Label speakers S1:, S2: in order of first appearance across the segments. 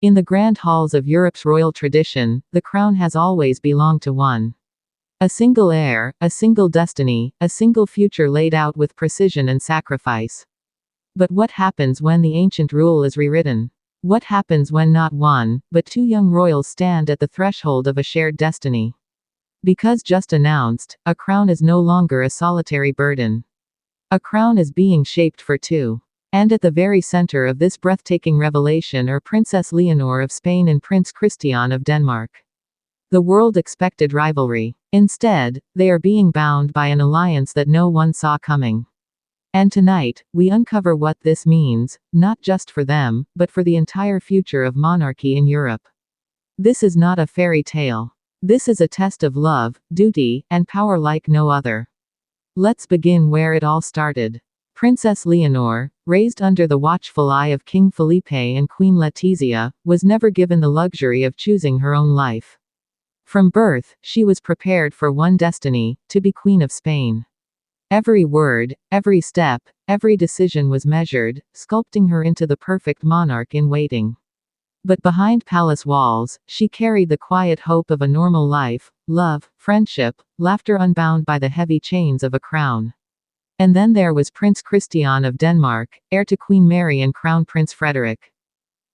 S1: In the grand halls of Europe's royal tradition, the crown has always belonged to one. A single heir, a single destiny, a single future laid out with precision and sacrifice. But what happens when the ancient rule is rewritten? What happens when not one, but two young royals stand at the threshold of a shared destiny? Because just announced, a crown is no longer a solitary burden. A crown is being shaped for two. And at the very center of this breathtaking revelation are Princess Leonor of Spain and Prince Christian of Denmark. The world expected rivalry. Instead, they are being bound by an alliance that no one saw coming. And tonight, we uncover what this means, not just for them, but for the entire future of monarchy in Europe. This is not a fairy tale. This is a test of love, duty, and power like no other. Let's begin where it all started. Princess Leonor, raised under the watchful eye of King Felipe and Queen Letizia, was never given the luxury of choosing her own life. From birth, she was prepared for one destiny, to be Queen of Spain. Every word, every step, every decision was measured, sculpting her into the perfect monarch in waiting. But behind palace walls, she carried the quiet hope of a normal life, love, friendship, laughter unbound by the heavy chains of a crown. And then there was Prince Christian of Denmark, heir to Queen Mary and Crown Prince Frederick.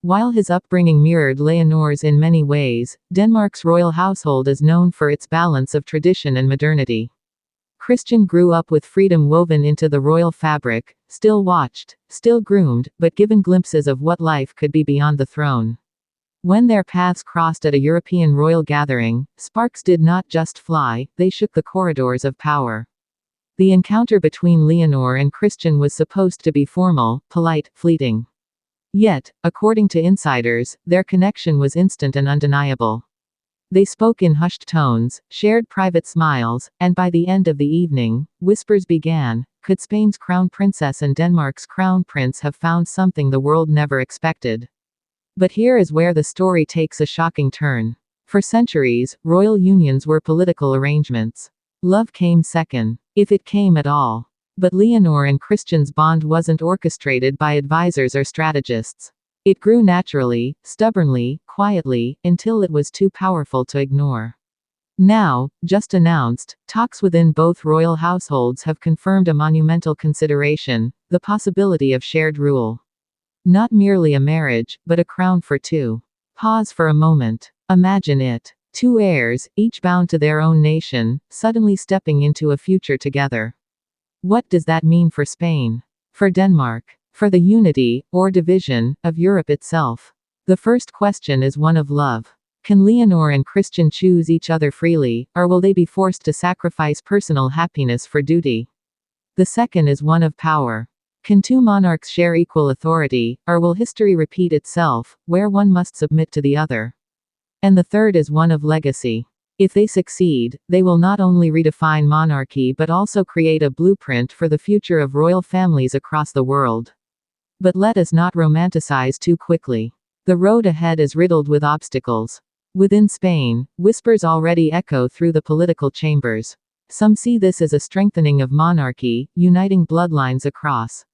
S1: While his upbringing mirrored Leonor's in many ways, Denmark's royal household is known for its balance of tradition and modernity. Christian grew up with freedom woven into the royal fabric, still watched, still groomed, but given glimpses of what life could be beyond the throne. When their paths crossed at a European royal gathering, sparks did not just fly, they shook the corridors of power. The encounter between Leonor and Christian was supposed to be formal, polite, fleeting. Yet, according to insiders, their connection was instant and undeniable. They spoke in hushed tones, shared private smiles, and by the end of the evening, whispers began. Could Spain's crown princess and Denmark's crown prince have found something the world never expected? But here is where the story takes a shocking turn. For centuries, royal unions were political arrangements. Love came second, if it came at all. But Leonor and Christian's bond wasn't orchestrated by advisors or strategists. It grew naturally, stubbornly, quietly, until it was too powerful to ignore. Now, just announced, talks within both royal households have confirmed a monumental consideration, the possibility of shared rule. Not merely a marriage, but a crown for two. Pause for a moment. Imagine it. Two heirs, each bound to their own nation, suddenly stepping into a future together. What does that mean for Spain? For Denmark? For the unity, or division, of Europe itself? The first question is one of love. Can Leonor and Christian choose each other freely, or will they be forced to sacrifice personal happiness for duty? The second is one of power. Can two monarchs share equal authority, or will history repeat itself, where one must submit to the other? And the third is one of legacy. If they succeed, they will not only redefine monarchy but also create a blueprint for the future of royal families across the world. But let us not romanticize too quickly. The road ahead is riddled with obstacles. Within Spain, whispers already echo through the political chambers. Some see this as a strengthening of monarchy, uniting bloodlines across